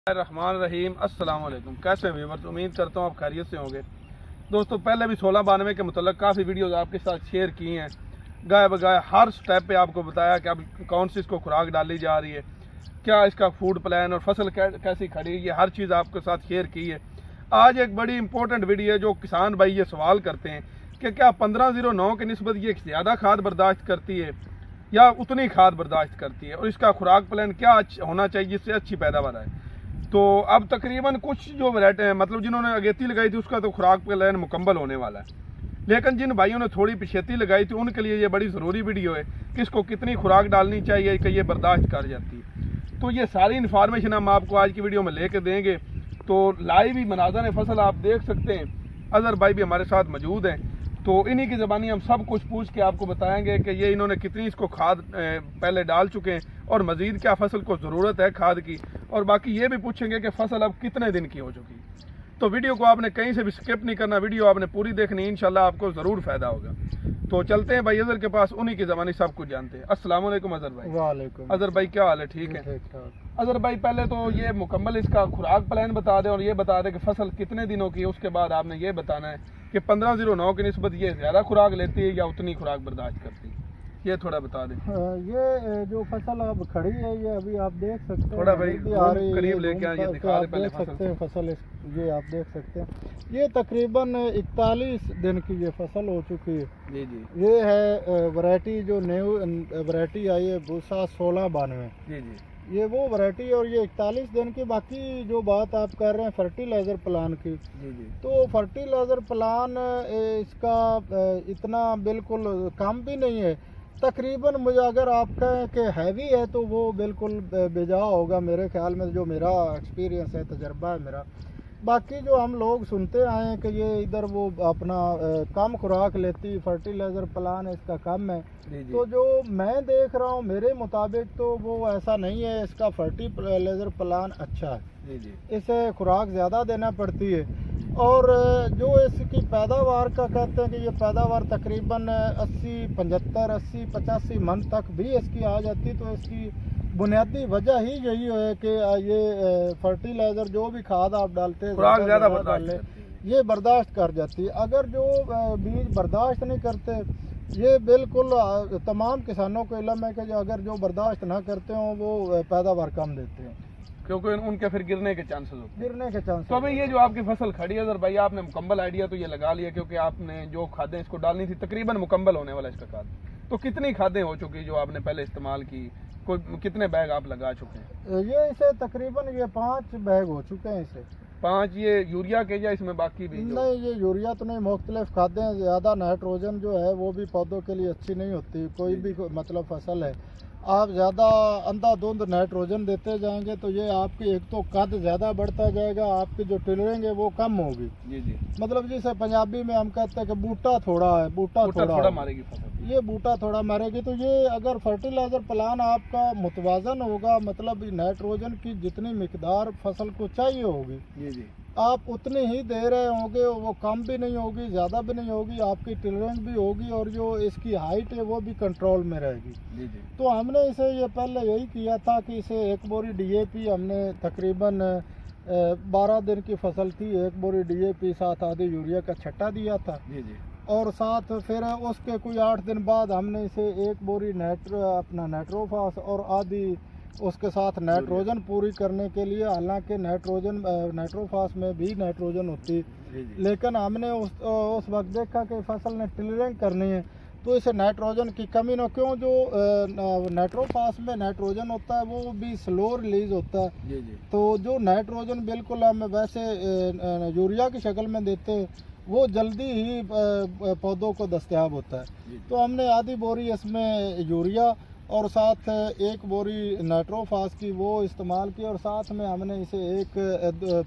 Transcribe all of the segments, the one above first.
रहमान रहीम अस्सलाम वालेकुम। कैसे व्यूअर्स, उम्मीद करता हूँ आप खैरियत से होंगे। दोस्तों, पहले भी 1692 के मतलब काफ़ी वीडियोस आपके साथ शेयर की हैं। गाय बगाए हर स्टेप पे आपको बताया कि अब कौन सी इसको खुराक डाली जा रही है, क्या इसका फूड प्लान और फसल कैसी खड़ी है, ये हर चीज़ आपके साथ शेयर की है। आज एक बड़ी इंपॉर्टेंट वीडियो है जो किसान भाई ये सवाल करते हैं कि क्या 1509 की निस्बत ये ज़्यादा खाद बर्दाश्त करती है या उतनी खाद बर्दाश्त करती है, और इसका खुराक प्लान क्या होना चाहिए जिससे अच्छी पैदावार आए। तो अब तकरीबन कुछ जो वैरायटी मतलब जिन्होंने अगेती लगाई थी उसका तो खुराक प्लान मुकम्मल होने वाला है, लेकिन जिन भाइयों ने थोड़ी पिछेती लगाई थी उनके लिए ये बड़ी ज़रूरी वीडियो है कि इसको कितनी खुराक डालनी चाहिए कि ये बर्दाश्त कर जाती है। तो ये सारी इन्फॉर्मेशन हम आपको आज की वीडियो में लेके देंगे। तो लाइव ही मनाज़र फसल आप देख सकते हैं, अज़हर भाई भी हमारे साथ मौजूद हैं, तो इन्हीं की ज़बानी हम सब कुछ पूछ के आपको बताएंगे कि ये इन्होंने कितनी इसको खाद पहले डाल चुके हैं और मज़ीद क्या फसल को ज़रूरत है खाद की, और बाकी ये भी पूछेंगे कि फसल अब कितने दिन की हो चुकी है। तो वीडियो को आपने कहीं से भी स्किप नहीं करना, वीडियो आपने पूरी देखनी, इंशाल्लाह आपको ज़रूर फ़ायदा होगा। तो चलते हैं भाई अज़हर के पास, उन्हीं की ज़बानी सब कुछ जानते हैं। अस्सलाम वालेकुम अज़हर भाई। वालेकुम। अज़हर भाई क्या हाल है? ठीक है अज़हर भाई, पहले तो ये मुकम्मल इसका खुराक प्लान बता दें और ये बता दें कि फसल कितने दिनों की है। उसके बाद आपने ये बताना है कि 1509 की निस्बत ये ज़्यादा खुराक लेती है या उतनी खुराक बर्दाश्त करती है, ये थोड़ा बता दें। ये जो फसल अब खड़ी है ये अभी आप देख सकते हैं, थोड़ा भाई करीब लेके आइए, दिखा दे पहले फसल। ये आप देख सकते हैं, ये तकरीबन 41 दिन की ये फसल हो चुकी है। जी जी। ये है वैरायटी जो न्यू वैरायटी आई है भूसा 1692। जी जी। ये वो वैरायटी और ये 41 दिन की। बाकी जो बात आप कर रहे हैं फर्टिलाइज़र प्लान की, जी जी, तो फर्टिलाइज़र प्लान इसका इतना बिल्कुल कम भी नहीं है। तकरीबन मुझे अगर आप कहें कि हैवी है तो वो बिल्कुल बेजा होगा मेरे ख्याल में, जो मेरा एक्सपीरियंस है, तजर्बा है मेरा। बाकी जो हम लोग सुनते आए हैं कि ये इधर वो अपना कम खुराक लेती, फर्टिलाइज़र प्लान इसका कम है। तो जो मैं देख रहा हूँ मेरे मुताबिक तो वो ऐसा नहीं है, इसका फर्टिलाइज़र प्लान अच्छा है। जी जी। इसे खुराक ज़्यादा देना पड़ती है, और जो इसकी पैदावार का कहते हैं कि ये पैदावार तकरीबन 80-85 मन तक भी इसकी आ जाती। तो इसकी बुनियादी वजह ही यही है कि ये फर्टिलाइज़र जो भी खाद आप डालते हैं खुराक ज़्यादा डालें, ये बर्दाश्त कर जाती है। अगर जो बीज बर्दाश्त नहीं करते, ये बिल्कुल तमाम किसानों को इल्म है कि अगर जो बर्दाश्त ना करते हों वो पैदावार कम देते हैं, क्योंकि उनके फिर गिरने के चांसेस होते हैं। गिरने के चांस। तो अभी ये जो आपकी फसल खड़ी है अज़हर भाई, आपने मुकम्मल आइडिया तो ये लगा लिया, क्योंकि आपने जो खादें इसको डालनी थी तकरीबन मुकम्मल होने वाला इसका खाद। तो कितनी खादें हो चुकी जो आपने पहले इस्तेमाल की, कोई कितने बैग आप लगा चुके हैं? ये इसे तकरीबन ये 5 बैग हो चुके हैं इसे। 5 ये यूरिया के या इसमें बाकी भी? नहीं, ये यूरिया तो नहीं, मुख्तलिफ खादें। ज़्यादा नाइट्रोजन जो है वो भी पौधों के लिए अच्छी नहीं होती। कोई भी मतलब फसल है, आप ज़्यादा अंधाधुंध नाइट्रोजन देते जाएंगे तो ये आपकी एक तो कद ज़्यादा बढ़ता जाएगा, आपकी जो टिलरिंग है वो कम होगी। जी जी। मतलब जिसे पंजाबी में हम कहते हैं कि बूटा थोड़ा है, बूटा थोड़ा मारेगी फसल, ये बूटा थोड़ा मारेगी। तो ये अगर फर्टिलाइज़र प्लान आपका मुतवाज़न होगा, मतलब नाइट्रोजन की जितनी मिकदार फसल को चाहिए होगी, जी जी, आप उतनी ही दे रहे होंगे, वो कम भी नहीं होगी ज़्यादा भी नहीं होगी, आपकी टिलरेंस भी होगी और जो इसकी हाइट है वो भी कंट्रोल में रहेगी। जी जी। तो हमने इसे ये पहले यही किया था कि इसे एक बोरी DAP हमने तकरीबन 12 दिन की फसल थी, एक बोरी DAP साथ आधी यूरिया का छट्टा दिया था। जी जी। और साथ फिर उसके कोई 8 दिन बाद हमने इसे एक बोरी अपना नाइट्रोफास और आधी उसके साथ नाइट्रोजन पूरी करने के लिए, हालांकि नाइट्रोफास में भी नाइट्रोजन होती, लेकिन हमने उस वक्त देखा कि फसल ने टिलरिंग करनी है तो इसे नाइट्रोजन की कमी न, क्यों जो नाइट्रोफास में नाइट्रोजन होता है वो भी स्लो रिलीज होता है। जी जी। तो जो नाइट्रोजन बिल्कुल हम वैसे यूरिया की शक्ल में देते हैं वो जल्दी ही पौधों को दस्तयाब होता है। तो हमने आधी बोरी इसमें यूरिया और साथ एक बोरी नाइट्रोफास की वो इस्तेमाल की, और साथ में हमने इसे एक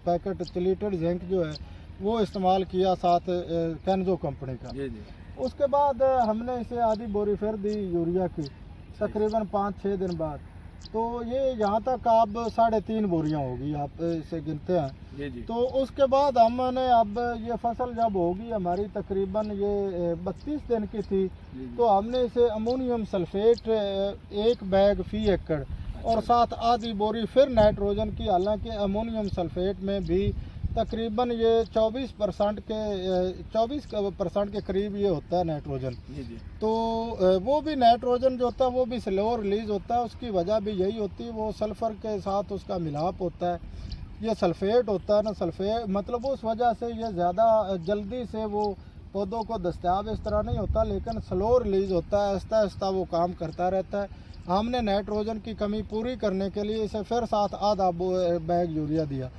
पैकेट चिलीटेड जिंक जो है वो इस्तेमाल किया, साथ कैनजो कंपनी का। जी जी। उसके बाद हमने इसे आधी बोरी फिर दी यूरिया की तकरीबन 5-6 दिन बाद। तो ये यहाँ तक अब 3.5 बोरियाँ होगी, आप इसे गिनते हैं। जी जी। तो उसके बाद हमने अब ये फसल जब होगी हमारी तकरीबन ये 32 दिन की थी, तो हमने इसे अमोनियम सल्फेट 1 बैग फी एकड़ और साथ आधी बोरी फिर नाइट्रोजन की। हालांकि अमोनियम सल्फेट में भी तकरीबन ये 24% के करीब ये होता है नाइट्रोजन। तो वो भी नाइट्रोजन जो होता है वो भी स्लो रिलीज होता है। उसकी वजह भी यही होती है, वो सल्फ़र के साथ उसका मिलाप होता है। ये सल्फेट होता है ना, सल्फेट मतलब उस वजह से ये ज़्यादा जल्दी से वो पौधों को दस्तयाब इस तरह नहीं होता, लेकिन स्लो रिलीज होता है, आहिस्ता आहिस्ता वो काम करता रहता है। हमने नाइट्रोजन की कमी पूरी करने के लिए इसे फिर साथ आधा बैग यूरिया दिया।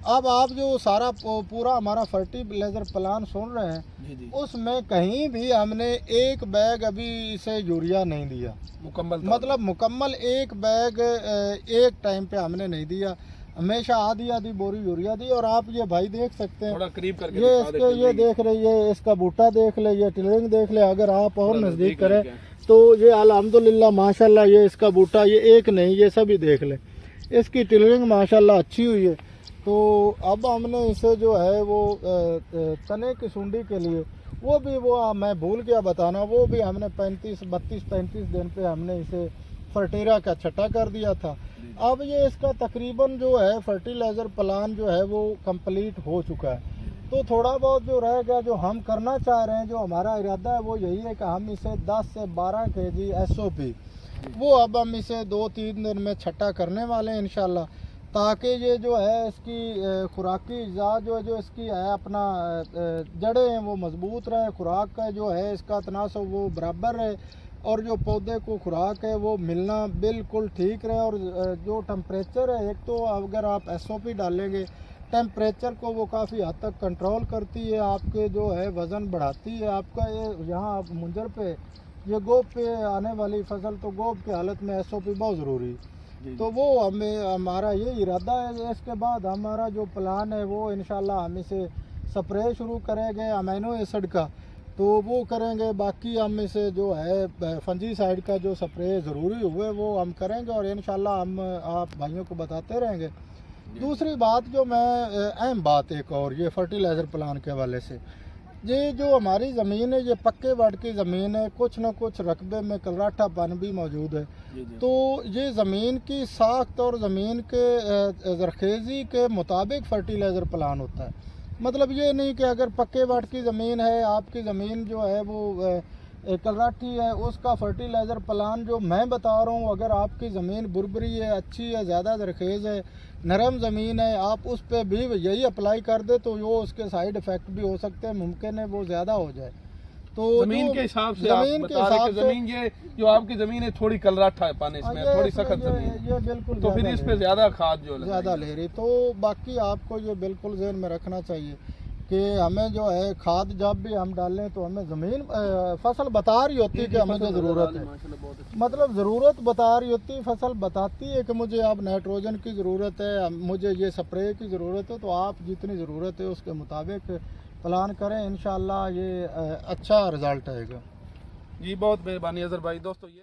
अब आप जो सारा पूरा हमारा फर्टिलाइजर प्लान सुन रहे हैं, उसमें कहीं भी हमने एक बैग अभी इसे यूरिया नहीं दिया मुकम्मल, मतलब मुकम्मल एक बैग एक टाइम पे हमने नहीं दिया, हमेशा आधी आधी बोरी यूरिया दी। और आप ये भाई देख सकते हैं, थोड़ा करीब करके ये इसके ये देख रहे, ये इसका बूटा देख ले, ये टिलरिंग देख ले। अगर आप और नजदीक करें तो ये अल्हम्दुलिल्लाह माशाल्लाह, ये इसका बूटा, ये एक नहीं ये सभी देख ले, इसकी टिलरिंग माशाल्लाह अच्छी हुई है। तो अब हमने इसे जो है वो तने की सुंडी के लिए वो भी मैं भूल गया बताना, वो भी हमने 32-35 दिन पे हमने इसे फर्टीरा का छटा कर दिया था। अब ये इसका तकरीबन जो है फर्टिलाइज़र प्लान जो है वो कंप्लीट हो चुका है। तो थोड़ा बहुत जो रह गया, जो हम करना चाह रहे हैं, जो हमारा इरादा है वो यही है कि हम इसे 10 से 12 kg SOP वो अब हम इसे 2-3 दिन में छटा करने वाले हैं इंशाल्लाह, ताकि ये जो है इसकी खुराकी अज़ा जो इसकी है अपना जड़ें हैं वो मजबूत रहे, खुराक का जो है इसका तनासब वो बराबर रहे, और जो पौधे को खुराक है वो मिलना बिल्कुल ठीक रहे। और जो टेम्परेचर है, एक तो अगर आप SOP डालेंगे टेम्परेचर को वो काफ़ी हद तक कंट्रोल करती है, आपके जो है वज़न बढ़ाती है आपका। ये यहाँ आप मुंजर पे ये गोब पे आने वाली फसल, तो गोब की हालत में SOP बहुत ज़रूरी है। तो वो हमारा ये इरादा है। इसके बाद हमारा जो प्लान है वो इंशाल्लाह हम इसे स्प्रे शुरू करेंगे अमीनो एसिड का, तो वो करेंगे। बाकी हम इसे जो है फंजीसाइड का जो स्प्रे ज़रूरी हुए वो हम करेंगे, और इंशाल्लाह हम आप भाइयों को बताते रहेंगे। दूसरी बात जो मैं अहम बात एक और, ये फर्टिलाइज़र प्लान के हवाले से, ये जो हमारी ज़मीन है ये पक्के वाट की ज़मीन है, कुछ न कुछ रकबे में कलराठापन भी मौजूद है। तो ये ज़मीन की साख्त और ज़मीन के ज़रखेज़ी के मुताबिक फर्टिलाइज़र प्लान होता है। मतलब ये नहीं कि अगर पक्के वाट की ज़मीन है, आपकी ज़मीन जो है वो कलराठी है, उसका फर्टिलाइज़र प्लान जो मैं बता रहा हूँ, अगर आपकी ज़मीन बुरबरी है, अच्छी है, ज़्यादा ज़रखेज़ है, नरम ज़मीन है, आप उस पर भी यही अप्लाई कर दे तो वो उसके साइड इफ़ेक्ट भी हो सकते हैं, मुमकिन है वो ज़्यादा हो जाए। तो ज़मीन के हिसाब से ज़मीन ये जो आपकी ज़मीन है थोड़ी कलराठा है पानी इसमें, थोड़ी सख्त ज़मीन, ये बिल्कुल, तो फिर इस पे ज़्यादा खाद जो ज़्यादा ले रही। तो बाकी आपको ये बिल्कुल ज़हन में रखना चाहिए कि हमें जो है खाद जब भी हम डालें तो हमें ज़मीन फसल बता रही होती है कि हमें जो ज़रूरत है, मतलब ज़रूरत बता रही होती है, फसल बताती है कि मुझे अब नाइट्रोजन की ज़रूरत है, मुझे ये स्प्रे की ज़रूरत है। तो आप जितनी ज़रूरत है उसके मुताबिक प्लान करें, इंशाल्लाह ये अच्छा रिज़ल्ट आएगा। जी बहुत मेहरबानी अज़हर भाई। दोस्तों ये